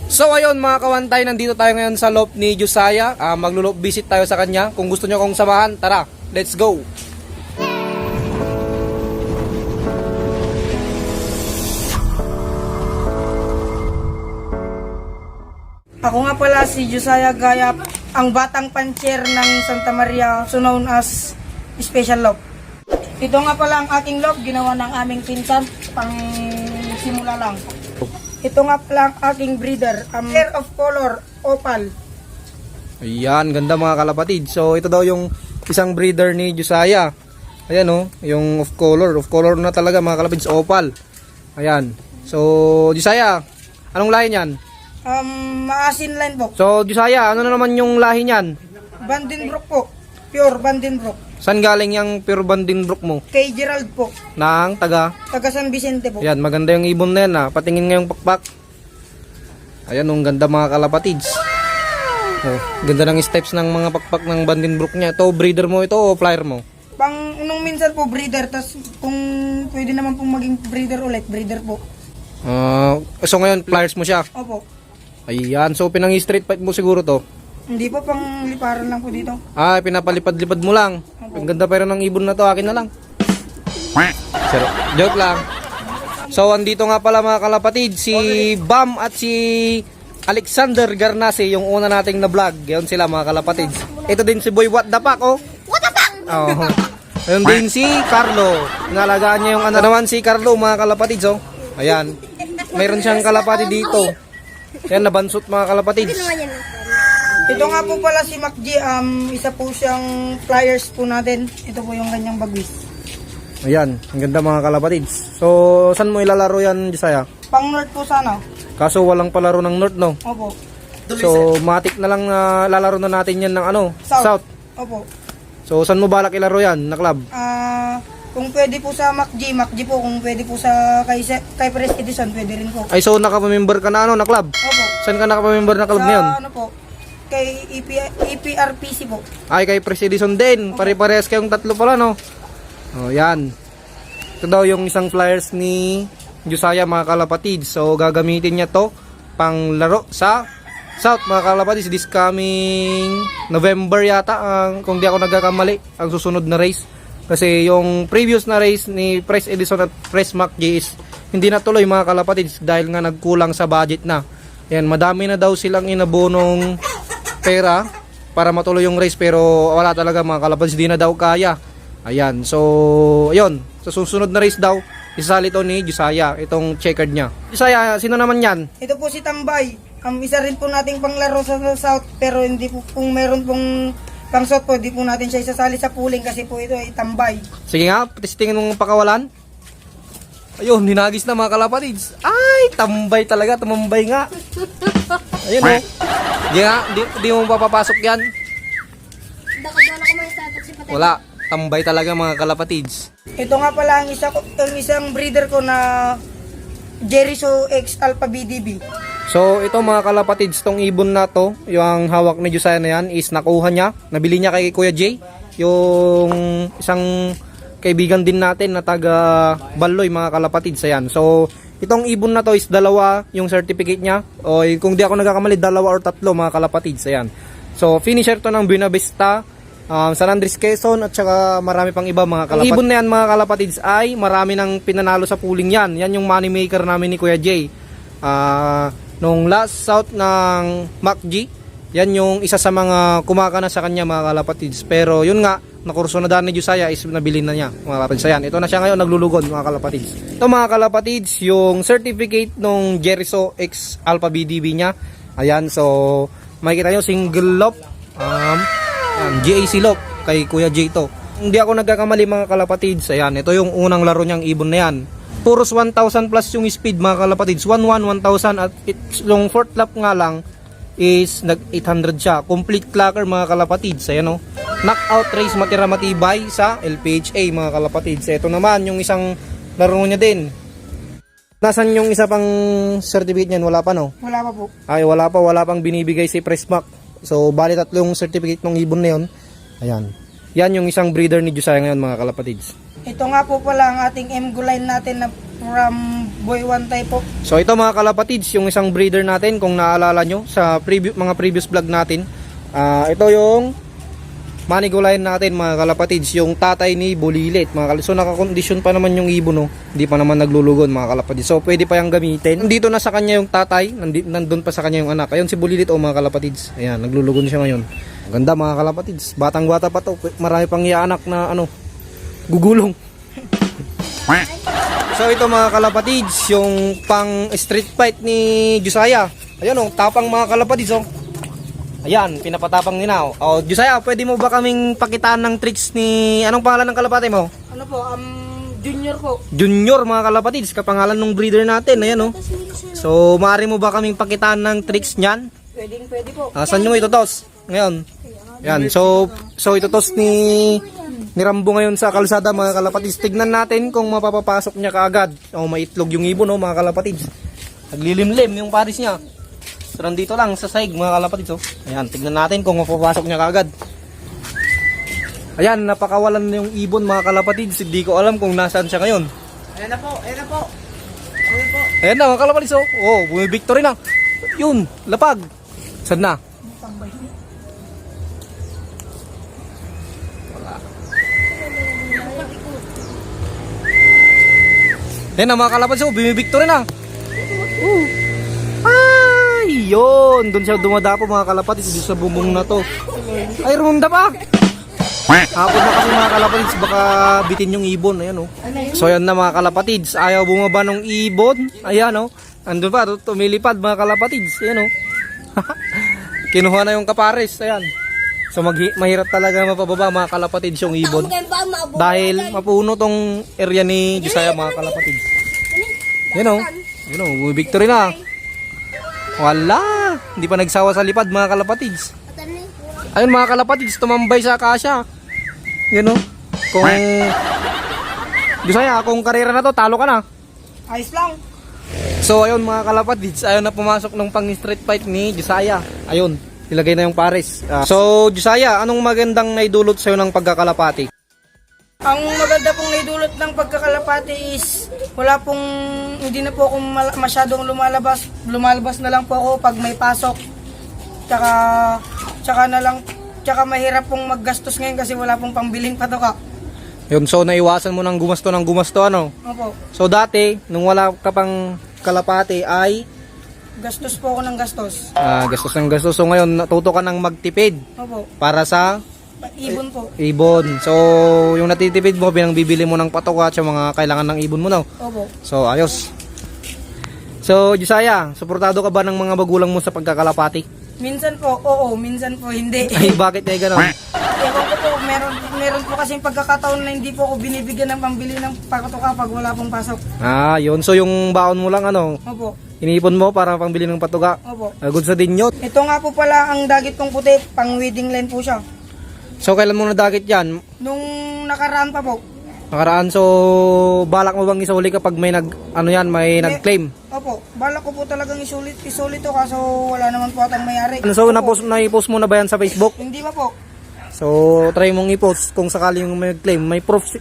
So ayun mga kawantay, nandito tayo ngayon sa loft ni Josiah. Maglo-loft visit tayo sa kanya. Kung gusto nyo kong samahan, tara, let's go! Ako nga pala si Josiah Gayap, ang batang pancher ng Santa Maria, so known as Special Loft. Ito nga pala ang aking loft, ginawa ng aming pinsan, pang simula lang. Ito nga pala ang aking breeder, pair of color, opal. Ayan, ganda mga kalapatid. So ito daw yung isang breeder ni Josiah. Ayan oh, yung of color na talaga mga kalapatid, opal. Ayan. So Josiah, anong lahi niyan? Maasin line po. So Josiah, ano na naman yung lahi niyan? Vandenbroek po, pure Vandenbroek. Saan galing yung pure Vandenbroek mo? Kay Gerald po, Nang taga? taga San Vicente po. Ayan, maganda yung ibon na yan ha. Patingin nga yung pakpak. Ayan, ang ganda mga kalapatids. Oh, ganda ng steps ng mga pakpak ng Vandenbroek niya. Ito, breeder mo ito o flyer mo? Nung minsan po breeder, tas kung pwede naman pong maging breeder ulit, breeder po. So ngayon, flyers mo siya. Opo. Ayan, so pinang-street fight mo siguro to. Hindi po, pang liparan lang po dito. Pinapalipad-lipad mo lang. Ang ganda pero ng ibon na to, akin na lang. Sir, joke lang. So andito nga pala mga kalapatid, si Bam at si Alexander Garnase, yung una nating na vlog. Yan sila mga kalapatid. Ito din si Boy What the Fuck, oh. What the fuck? Oh. Ayun din si Carlo. Nalagaan niya yung ano naman si Carlo mga kalapatid, oh. Ayan. Mayroon siyang kalapatid dito. Ayan, nabansot mga kalapatid. Ito nga po pala si Mac G, isa po siyang flyers po natin. Ito po yung ganyang bagwis. Ayan, ang ganda mga kalapatids. So, saan mo ilalaro yan, Josiah? Pang North po sana. Kaso walang palaro ng North, no? Opo. So, matik na lang lalaro na natin yan ng ano? South. Opo. So, saan mo balak ilaro yan, na club? Kung pwede po sa Mac G po. Kung pwede po sa kay Press Edison, pwede rin po. Ay, so nakapamember ka na ano, na club? Opo. Saan ka nakapamember na club ngayon? Sa ano po? Kay EPRPC po. Ay, kay Press Edison din. Pare-parehas kayong tatlo pala, no? O, yan. Ito daw yung isang flyers ni Josiah mga kalapatids. So, gagamitin niya to pang laro sa South mga kalapatids. This coming November yata, kung di ako nagkakamali, ang susunod na race. Kasi yung previous na race ni Press Edison at Press Mac J is hindi natuloy mga kalapatids dahil nga nagkulang sa budget na. Yan, madami na daw silang inabonong pera para matuloy yung race pero wala talaga mga kalapatids, di na daw kaya. Ayan, so ayun, sa susunod na race daw isasali to ni Josiah, itong checkered niya. Josiah, sino naman yan? Ito po si Tambay. Isa rin po nating panglaro sa South, pero hindi po, kung meron pong pang South po, di po natin siya isasali sa pooling kasi po ito ay Tambay. Sige nga, testingin mong pakawalan. Ayun, hinagis na mga kalapatids. Ay, tambay talaga, tumambay nga. Ayun oh. Di nga, di mo papapasok yan. Wala, tambay talaga mga kalapatids. Ito nga pala ang isang breeder ko na Jericho X Alpha BDB. So ito mga kalapatids, tong ibon na to, yung hawak ni Josiah na yan is nakuha niya, nabili niya kay Kuya Jay, yung isang kaibigan din natin na taga Baloy mga kalapatids. Ayan. So itong ibon na to is dalawa yung certificate niya, o kung di ako nagkakamali, dalawa or tatlo mga kalapatids. Ayan. So finisher to ng Buena Vista, San Andres Quezon at saka marami pang iba mga kalapatids. Ang ibon na yan mga kalapatids ay marami nang pinanalo sa pooling yan. Yan yung money maker namin ni Kuya Jay. Nung last South ng Mac G, yan yung isa sa mga kumakana sa kanya mga kalapatids. Pero yun nga, nakurso na daan ni Josiah is nabili na niya mga kalapatids. Ayan, ito na siya ngayon naglulugod mga kalapatids. Ito mga kalapatids, yung certificate nung Jericho X Alpha BDB niya. Ayan, so makikita nyo single lock, GAC lock kay Kuya J to. Hindi ako nagkakamali mga kalapatids. Ayan, ito yung unang laro niyang ibon na yan. Puros 1,000 plus yung speed mga kalapatids. 1,1, 1,000 at yung fourth lap nga lang is nag 800 siya. Complete clacker mga kalapatids. Ayan o. Knockout race matira matibay sa LPHA mga kalapatids. Ito naman yung isang laro niya din. Nasaan yung isa pang certificate niyan? Wala pa no? Wala pa po. Ay wala pa. Wala pang binibigay si Pressmac. So bali tatlong certificate ng ibon na yun. Ayan. Yan yung isang breeder ni Josiah ngayon mga kalapatids. Ito nga po pala ang ating M-Go line natin na from Boy Wantay po. So ito mga kalapatids, yung isang breeder natin kung naalala nyo sa mga previous vlog natin. Ito yung Manigulayan natin mga kalapatids, yung tatay ni Bulilit mga kalapatids. So nakakondisyon pa naman yung ibon, no? Hindi pa naman naglulugon mga kalapatids. So pwede pa yung gamitin. Nandito na sa kanya yung tatay, nandun pa sa kanya yung anak. Ayun si Bulilit mga kalapatids. Ayan, naglulugon siya ngayon. Ganda mga kalapatids. Batang-bata pa to. Marami pang iaanak na gugulong. So ito mga kalapatids, yung pang street fight ni Josiah. Ayan tapang mga kalapatids Ayan, pinapatapang nila. Josiah, pwede mo ba kaming pakitaan ng tricks ni... Anong pangalan ng kalapati mo? Ano po, Junior po. Junior mga kalapatids, kapangalan ng breeder natin. Ayan So, maaari mo ba kaming pakitaan ng tricks niyan? Pwede po. Saan nyo itotos? Ngayon. Ayan, so itotos ni Rambo ngayon sa kalsada mga kalapatids. Tignan natin kung mapapapasok niya kaagad. Maitlog yung ibon mga kalapatids. Naglilimlim yung paris niya. So, nandito lang sa saig mga kalapatids. Ayan, tignan natin kung mapapasok niya kaagad. Ayan, napakawalan na yung ibon mga kalapatids. Hindi ko alam kung nasaan siya ngayon. Ayan na po. Ayan na mga kalapatids. Bumibictory na. Yun, lapag. Saan na? Ayan na mga kalapatids. Bumibictory na. Yun, doon siya dumadapo mga kalapatids, doon sa bubong na to. Ay, ronda pa. Hapon na kasi mga kalapatids, baka bitin yung ibon. Ayan So ayan na mga kalapatids, ayaw bumaba ng ibon. Ayan andun pa, tumilipad mga kalapatids. Ayan Kinuha na yung kapares. Ayan. So mahirap talaga mapababa mga kalapatids yung ibon. Dahil mapuno tong area ni Josiah mga kalapatids. Ayan victory na. Wala, hindi pa nagsawa sa lipad mga kalapatids. Ayun mga kalapatids, tumambay sa akasya. Kung Josiah, kung karera na to, talo ka na. Ayos lang. So ayun mga kalapatids, ayun na pumasok ng pang street fight ni Josiah. Ayun, ilagay na yung pares. So Josiah, anong magandang naidulot sa'yo ng pagkakalapati? Ang maganda pong naidulot ng pagkakalapati is hindi na po ako masyadong lumalabas. Lumalabas na lang po ako pag may pasok. Tsaka mahirap pong maggastos ngayon kasi wala pong pambiling patoka. Yun, so naiwasan mo ng gumasto, Opo. So dati, nung wala ka pang kalapati ay Gastos po ako ng gastos. gastos ng gastos. So ngayon natuto ka ng magtipid Opo. para sa Ibon po. ibon. So yung natitipid mo, bibili mo ng patoka at mga kailangan ng ibon mo Opo. So ayos. So Josiah, suportado ka ba ng mga magulang mo sa pagkakalapati? Minsan po, oo. Minsan po, hindi. Ay, bakit kaya gano'n? Ewan ko po, meron po kasing pagkakataon na hindi po ako binibigyan ng pambili ng patoka pag wala pong pasok. Yun. So yung baon mo lang Opo. iniipon mo para pangbili ng patoka. Opo. Good sa din yun. Ito nga po pala ang dagit kong puti, pang wedding line po siya. So kailan mo nadagit yan? Nung nakaraan pa po. Nakaraan, so balak mo bang isuli kapag may nag-claim? Opo, balak ko po talagang isulit to kaso wala naman po atang mayari. So na-post mo na ba yan sa Facebook? Hindi pa po. So try mong i-post kung sakali yung may claim.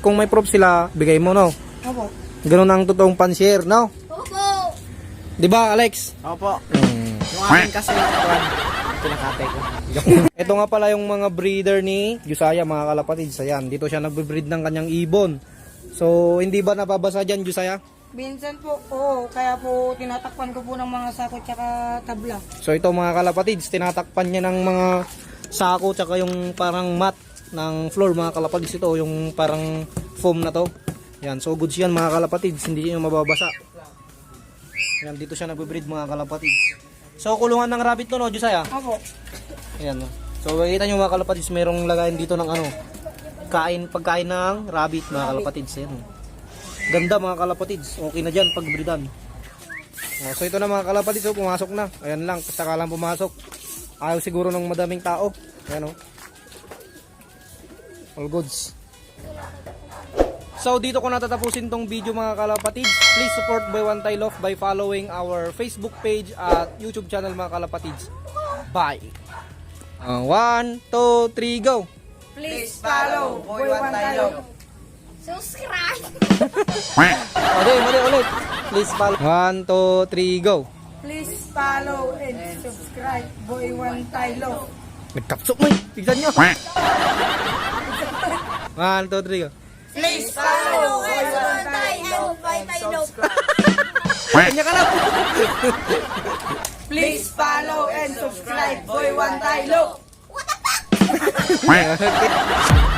Kung may proof sila, bigay mo Opo. Ganun ang totoong pan-share, Opo. Di ba, Alex? Opo. Yung akin kasi pinakatay ko. Ito nga pala yung mga breeder ni Josiah mga kalapatids. Ayan, dito siya nagbe-breed ng kanyang ibon. So, hindi ba nababasa dyan, Josiah? Minsan po, oo. Kaya po tinatakpan ko po ng mga sako tsaka tabla. So, ito mga kalapatids, tinatakpan niya ng mga sako tsaka yung parang mat ng floor mga kalapatids. Ito, yung parang foam na to. Ayan, so goods yan mga kalapatids, hindi nyo mababasa. Ayan, dito siya nagbe-breed mga kalapatids. So, kulungan ng rabbit to, Josiah? Opo. Ayan. So, makikita nyo mga kalapatids, mayroong lagayan dito ng pagkain ng rabbit mga kalapatids. Ayan. Ganda mga kalapatids. Okay na dyan pag breedan. So, ito na mga kalapatids. So, pumasok na. Ayan lang. Saka lang pumasok. Ayaw siguro ng madaming tao. Ayan all goods. So dito ko natatapusin tong video mga kalapatids. Please support Boy Wantay Love by following our Facebook page at YouTube channel mga kalapatids. Bye! 1, 2, 3, go! Please follow Boy Wantay Love. Subscribe! Okay, mali ulit. Please follow. 1, 2, 3, go. Please follow and subscribe Boy One Tylo. Nagkapsok mo eh. Tignan nyo. 1, 2, 3, go. Please follow Boy One Tylo. Kanya ka lang. Please follow and subscribe Boy One Tylo. Okay.